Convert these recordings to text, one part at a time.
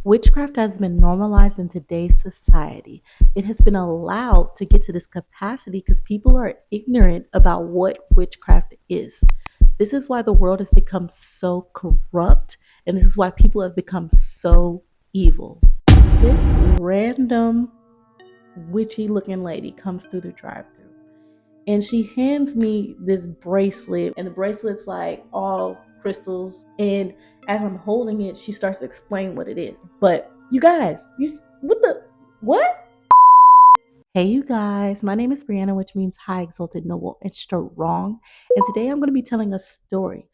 Witchcraft has been normalized in today's society. It has been allowed to get to this capacity because people are ignorant about what witchcraft is. This is why the world has become so corrupt, and this is why people have become so evil. This random witchy looking lady comes through the drive thru and she hands me this bracelet, and the bracelet's like all crystals. And as I'm holding it, she starts to explain what it is. But you guys, what the what? Hey, you guys, my name is Brianna, which means high, exalted, noble, and strong. And today I'm going to be telling a story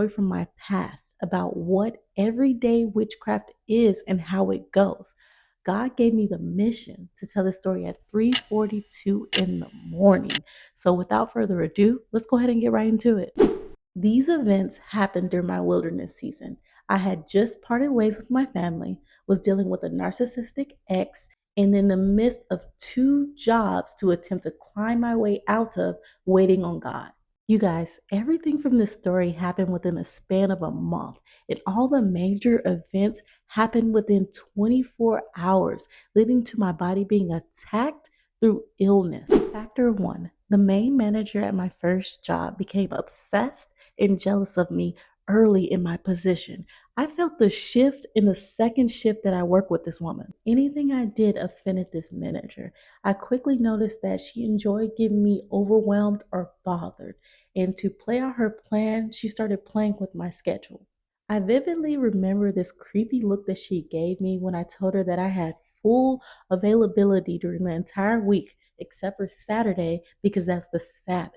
from my past about what everyday witchcraft is and how it goes. God gave me the mission to tell this story at 3:42 in the morning. So without further ado, let's go ahead and get right into it. These events happened during my wilderness season. I had just parted ways with my family, was dealing with a narcissistic ex, and in the midst of two jobs to attempt to climb my way out of, waiting on God. You guys, everything from this story happened within a span of a month, and all the major events happened within 24 hours, leading to my body being attacked through illness. Factor one: the main manager at my first job became obsessed and jealous of me early in my position. I felt the shift in the second shift that I worked with this woman. Anything I did offended this manager. I quickly noticed that she enjoyed getting me overwhelmed or bothered. And to play out her plan, she started playing with my schedule. I vividly remember this creepy look that she gave me when I told her that I had full availability during the entire week except for Saturday because that's the Sabbath.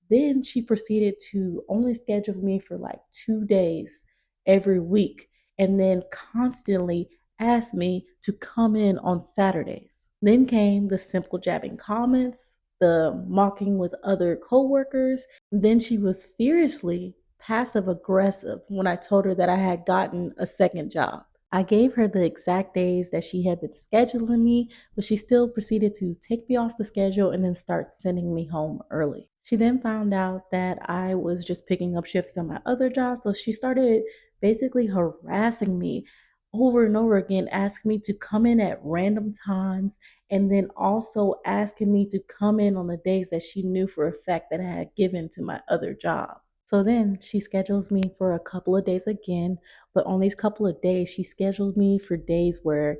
Then she proceeded to only schedule me for like 2 days every week and then constantly asked me to come in on Saturdays. Then came the simple jabbing comments, the mocking with other coworkers. Then she was fiercely passive aggressive when I told her that I had gotten a second job. I gave her the exact days that she had been scheduling me, but she still proceeded to take me off the schedule and then start sending me home early. She then found out that I was just picking up shifts on my other job, so she started basically harassing me over and over again, asking me to come in at random times and then also asking me to come in on the days that she knew for a fact that I had given to my other job. So then she schedules me for a couple of days again, but on these couple of days, she scheduled me for days where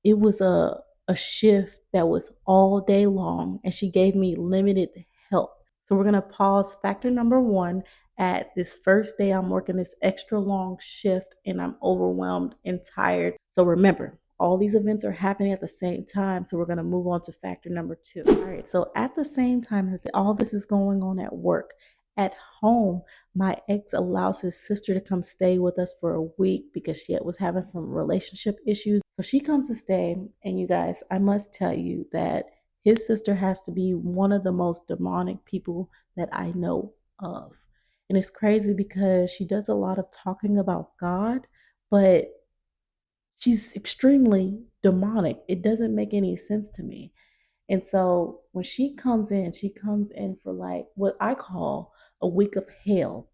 it was a shift that was all day long, and she gave me limited help. So we're gonna pause factor number one at this first day I'm working this extra long shift and I'm overwhelmed and tired. So remember, all these events are happening at the same time. So we're gonna move on to factor number two. All right. So at the same time that all this is going on at work, at home, my ex allows his sister to come stay with us for a week because she was having some relationship issues. So she comes to stay, and you guys, I must tell you that his sister has to be one of the most demonic people that I know of. And it's crazy because she does a lot of talking about God, but she's extremely demonic. It doesn't make any sense to me. And so when she comes in for like what I call a week of hell.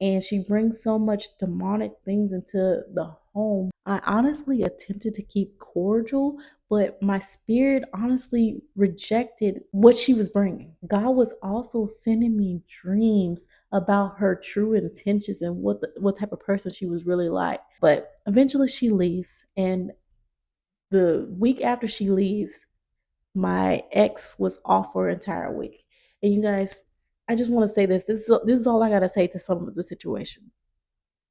And she brings so much demonic things into the home. I honestly attempted to keep cordial, but my spirit honestly rejected what she was bringing. God was also sending me dreams about her true intentions and what type of person she was really like. But eventually she leaves, and the week after she leaves, my ex was off for an entire week. And you guys, I just want to say this. This is all I gotta say to sum up the situation.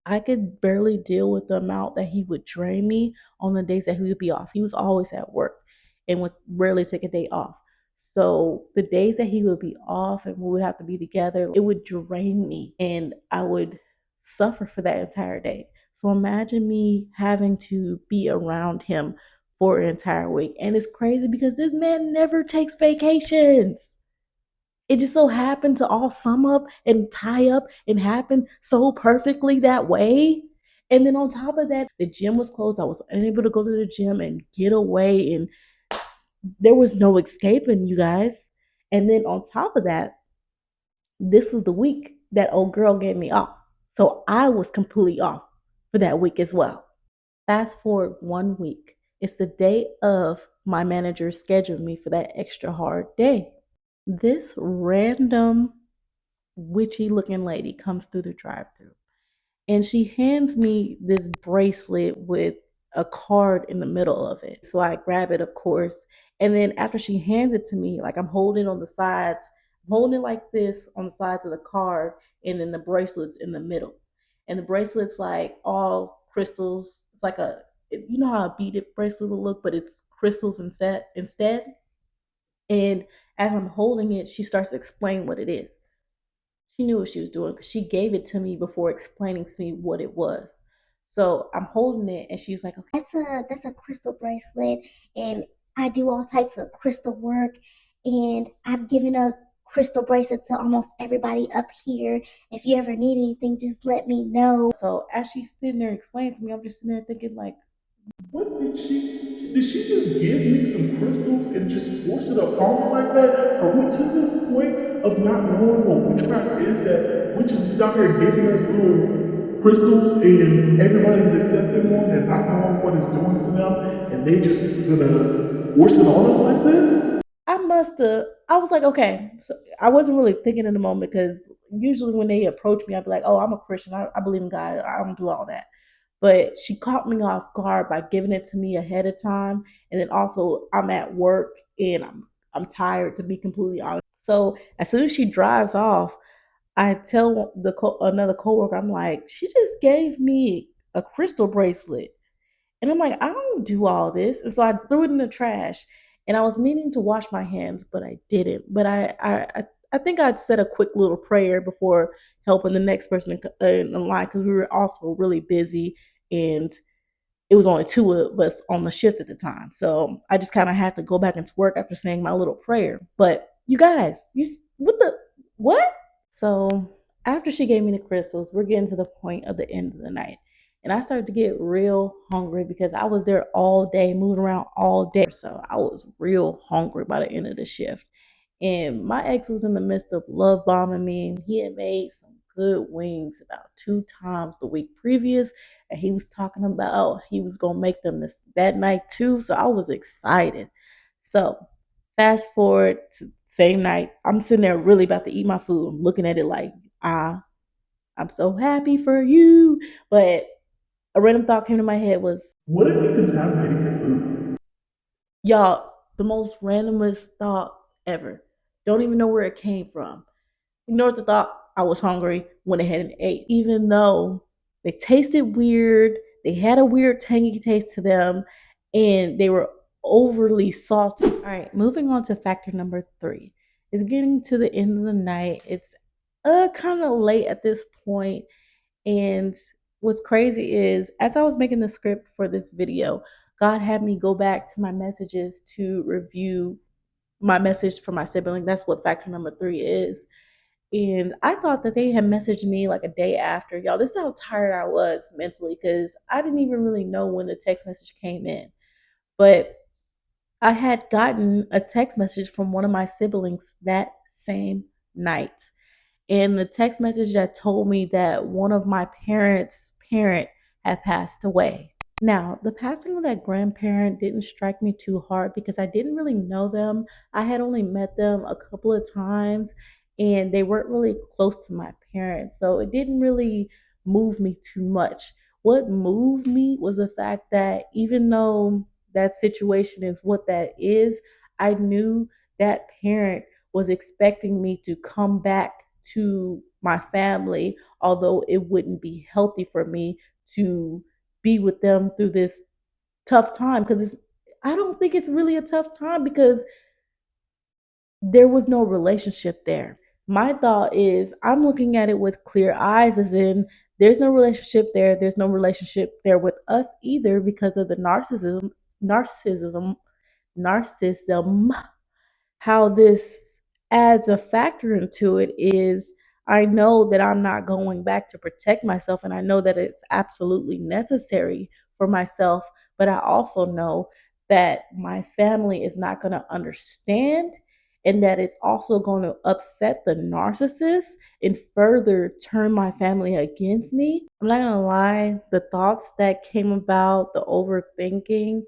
I could barely deal with the amount that he would drain me on the days that he would be off. He was always at work and would rarely take a day off. So the days that he would be off and we would have to be together, it would drain me and I would suffer for that entire day. So imagine me having to be around him for an entire week. And it's crazy because this man never takes vacations. It just so happened to all sum up and tie up and happen so perfectly that way. And then on top of that, the gym was closed. I was unable to go to the gym and get away, and there was no escaping, you guys. And then on top of that, this was the week that old girl gave me off. So I was completely off for that week as well. Fast forward 1 week. It's the day of my manager scheduled me for that extra hard day. This random witchy looking lady comes through the drive through and she hands me this bracelet with a card in the middle of it. So I grab it, of course. And then after she hands it to me, like I'm holding it on the sides, I'm holding it like this on the sides of the card, and then the bracelet's in the middle. And the bracelet's like all crystals. It's like you know how a beaded bracelet would look, but it's crystals instead. And as I'm holding it, she starts to explain what it is. She knew what she was doing because she gave it to me before explaining to me what it was. So I'm holding it, and she's like, "Okay, That's a crystal bracelet, and I do all types of crystal work, and I've given a crystal bracelet to almost everybody up here. If you ever need anything, just let me know." So as she's sitting there explaining to me, I'm just sitting there thinking, like, What did she just give me some crystals and just force it upon me like that? Are we to this point of not knowing what witchcraft is, that witches is out here giving us little crystals and everybody's accepting one and not knowing what it's doing for them, and they just gonna force it on us like this? I must have. I was like, okay. So I wasn't really thinking in the moment because usually when they approach me, I'd be like, oh, I'm a Christian. I believe in God. I don't do all that. But she caught me off guard by giving it to me ahead of time, and then also I'm at work and I'm tired, to be completely honest. So as soon as she drives off, I tell another coworker, I'm like, she just gave me a crystal bracelet. And I'm like, I don't do all this. And so I threw it in the trash. And I was meaning to wash my hands, but I didn't. But I think I said a quick little prayer before helping the next person in the line because we were also really busy and it was only two of us on the shift at the time. So I just kind of had to go back into work after saying my little prayer. But you guys, what the what? So after she gave me the crystals, we're getting to the point of the end of the night. And I started to get real hungry because I was there all day, moving around all day. So I was real hungry by the end of the shift. And my ex was in the midst of love bombing me. And he had made some good wings about 2 times the week previous. And he was talking about he was gonna make them this that night too. So I was excited. So fast forward to same night, I'm sitting there really about to eat my food. I'm looking at it like, I'm so happy for you. But a random thought came to my head was, What if he contaminated your food? y'all, the most randomest thought ever. Don't even know where it came from. Ignored the thought. I was hungry, went ahead and ate. Even though they tasted weird, they had a weird tangy taste to them, and they were overly salty. All right, moving on to factor number 3. It's getting to the end of the night. It's kind of late at this point, and what's crazy is as I was making the script for this video, God had me go back to my messages to review my message for my sibling. That's what factor number 3 is. And I thought that they had messaged me like a day after. Y'all, this is how tired I was mentally because I didn't even really know when the text message came in. But I had gotten a text message from one of my siblings that same night. And the text message that told me that one of my parents' parent had passed away. Now, the passing of that grandparent didn't strike me too hard because I didn't really know them. I had only met them a couple of times and they weren't really close to my parents. So it didn't really move me too much. What moved me was the fact that even though that situation is what that is, I knew that parent was expecting me to come back to my family, although it wouldn't be healthy for me to be with them through this tough time because I don't think it's really a tough time because there was no relationship there. My thought is I'm looking at it with clear eyes, as in there's no relationship there. There's no relationship there with us either because of the narcissism, narcissism. How this adds a factor into it is I know that I'm not going back to protect myself, and I know that it's absolutely necessary for myself, but I also know that my family is not going to understand and that it's also going to upset the narcissist and further turn my family against me. I'm not going to lie, the thoughts that came about, the overthinking,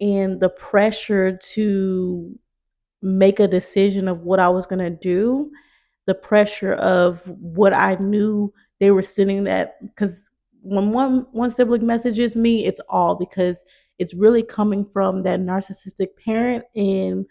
and the pressure to make a decision of what I was going to do, the pressure of what I knew they were sending, that because when one sibling messages me, it's all because it's really coming from that narcissistic parent, and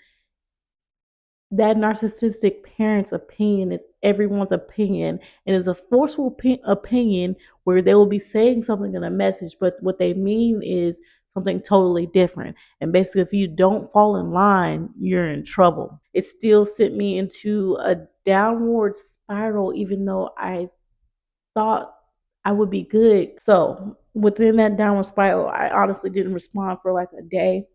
that narcissistic parent's opinion is everyone's opinion, and is a forceful opinion where they will be saying something in a message, but what they mean is something totally different. And basically, if you don't fall in line, you're in trouble. It still sent me into a downward spiral, even though I thought I would be good. So within that downward spiral, I honestly didn't respond for like a day,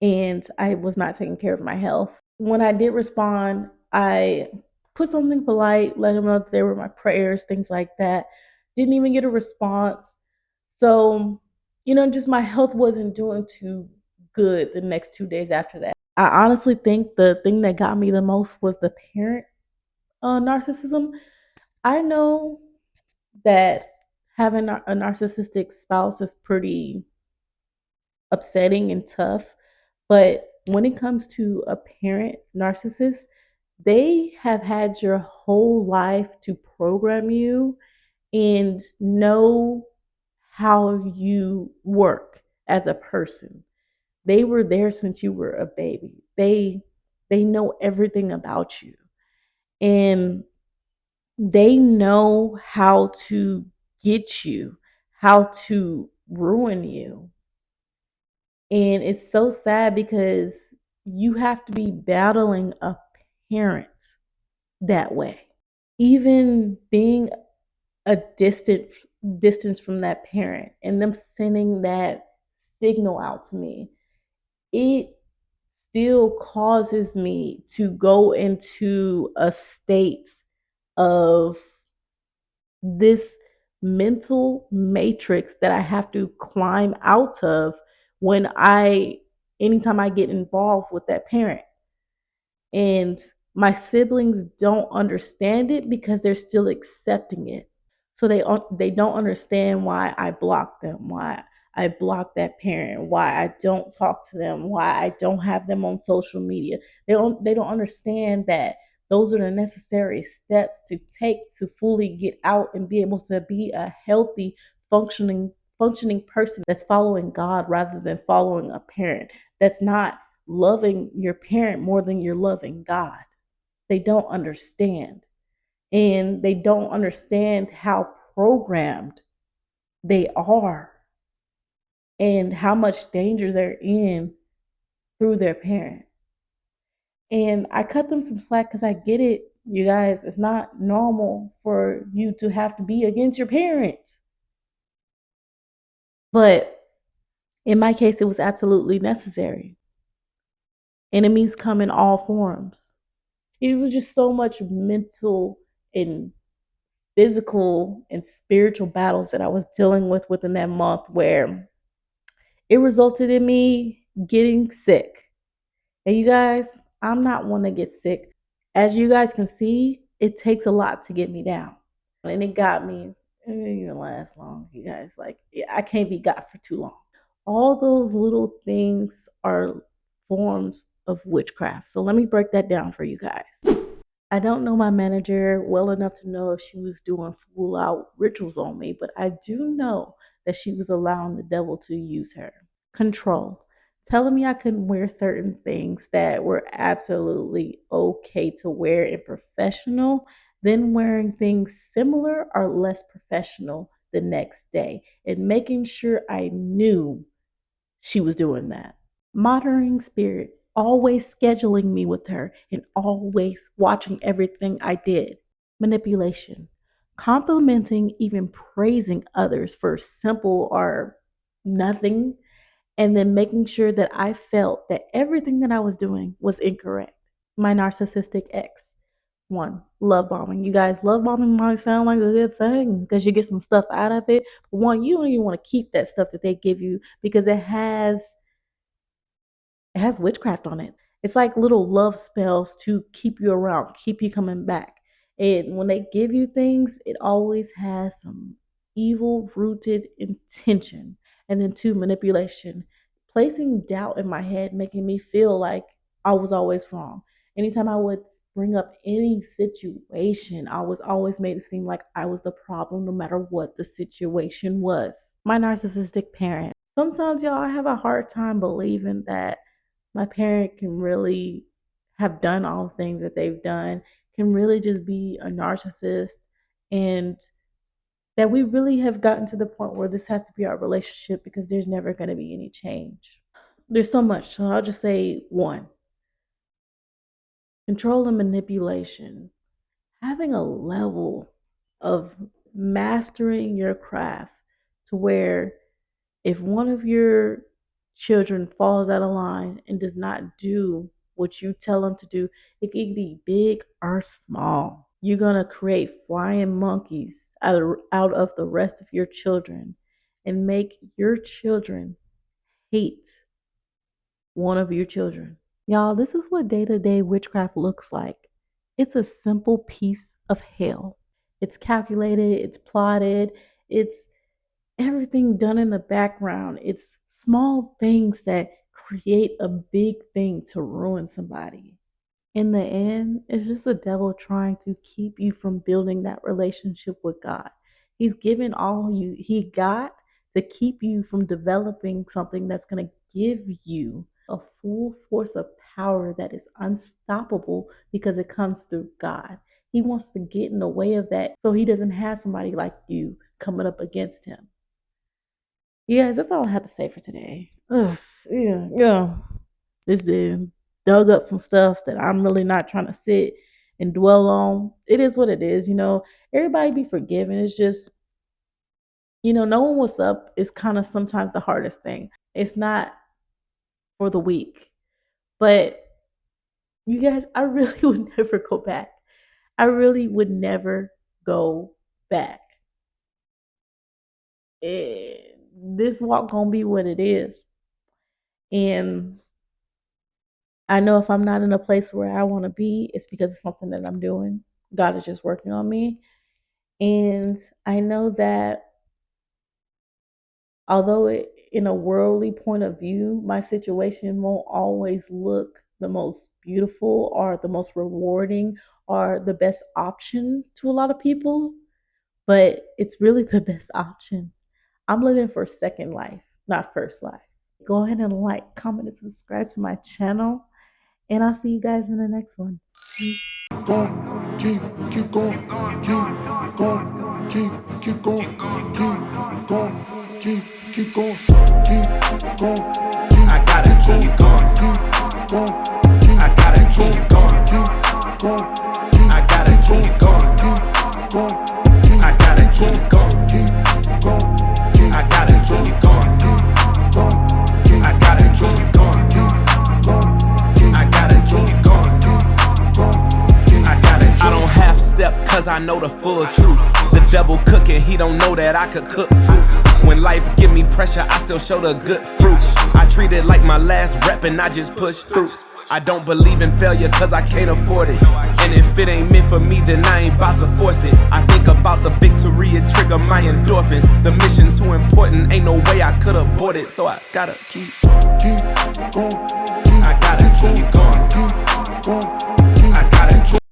and I was not taking care of my health. When I did respond, I put something polite, let them know that they were my prayers, things like that. Didn't even get a response. So, just my health wasn't doing too good the next 2 days after that. I honestly think the thing that got me the most was the parent narcissism. I know that having a narcissistic spouse is pretty upsetting and tough. But when it comes to a parent narcissist, they have had your whole life to program you and know how you work as a person. They were there since you were a baby. They know everything about you. And they know how to get you, how to ruin you. And it's so sad because you have to be battling a parent that way. Even being a distance from that parent and them sending that signal out to me, it still causes me to go into a state of this mental matrix that I have to climb out of when anytime I get involved with that parent. And my siblings don't understand it because they're still accepting it. So they don't understand why I block them, why I block that parent, why I don't talk to them, why I don't have them on social media. They don't understand that those are the necessary steps to take to fully get out and be able to be a healthy, functioning person that's following God rather than following a parent, that's not loving your parent more than you're loving God. They don't understand. And they don't understand how programmed they are and how much danger they're in through their parent. And I cut them some slack because I get it, you guys. It's not normal for you to have to be against your parents. But in my case, it was absolutely necessary. Enemies come in all forms. It was just so much mental and physical and spiritual battles that I was dealing with within that month, where it resulted in me getting sick. And you guys, I'm not one to get sick. As you guys can see, it takes a lot to get me down. And it got me. It didn't even last long, you guys. Like, I can't be got for too long. All those little things are forms of witchcraft. So let me break that down for you guys. I don't know my manager well enough to know if she was doing full out rituals on me, but I do know that she was allowing the devil to use her. Control. Telling me I couldn't wear certain things that were absolutely okay to wear in professional, then wearing things similar or less professional the next day, and making sure I knew she was doing that. Monitoring spirit, always scheduling me with her and always watching everything I did. Manipulation, complimenting, even praising others for simple or nothing, and then making sure that I felt that everything that I was doing was incorrect. My narcissistic ex. One, love bombing. You guys, love bombing might sound like a good thing because you get some stuff out of it. But one, you don't even want to keep that stuff that they give you because it has witchcraft on it. It's like little love spells to keep you around, keep you coming back. And when they give you things, it always has some evil rooted intention. And then two, manipulation, placing doubt in my head, making me feel like I was always wrong. Anytime I would bring up any situation, I was always made it seem like I was the problem no matter what the situation was. My narcissistic parent. Sometimes, y'all, I have a hard time believing that my parent can really have done all the things that they've done, can really just be a narcissist, and that we really have gotten to the point where this has to be our relationship because there's never going to be any change. There's so much. So I'll just say one, control and manipulation. Having a level of mastering your craft to where if one of your children falls out of line and does not do what you tell them to do, it can be big or small. You're going to create flying monkeys out of the rest of your children and make your children hate one of your children. Y'all, this is what day-to-day witchcraft looks like. It's a simple piece of hell. It's calculated, it's plotted, it's everything done in the background. It's small things that create a big thing to ruin somebody. In the end, it's just the devil trying to keep you from building that relationship with God. He's given all he got to keep you from developing something that's going to give you a full force of power that is unstoppable because it comes through God. He wants to get in the way of that so he doesn't have somebody like you coming up against him. You guys, that's all I have to say for today. Ugh, yeah. This is dug up some stuff that I'm really not trying to sit and dwell on. It is what it is, Everybody be forgiven. It's just, knowing what's up is kind of sometimes the hardest thing. It's not for the weak. But you guys, I really would never go back. I really would never go back. This walk gonna be what it is. And I know if I'm not in a place where I want to be, it's because of something that I'm doing. God is just working on me. And I know that although in a worldly point of view, my situation won't always look the most beautiful or the most rewarding or the best option to a lot of people, but it's really the best option. I'm living for second life, not first life. Go ahead and like, comment, and subscribe to my channel. And I'll see you guys in the next one. Going, keep going, keep going, keep going, keep going, keep going, keep going. I gotta keep going, keep going. I gotta keep going, keep going. I gotta keep going, keep going. I gotta keep going, keep going. I gotta keep going, keep going. I gotta keep going, keep going. I gotta keep going, keep going. I don't half step cause I know the full truth. The devil cooking, he don't know that I could cook too. When life give me pressure, I still show the good fruit. I treat it like my last rep and I just push through. I don't believe in failure cause I can't afford it. And if it ain't meant for me, then I ain't about to force it. I think about the victory, it trigger my endorphins. The mission too important, ain't no way I could abort it. So I gotta keep going. I gotta keep going.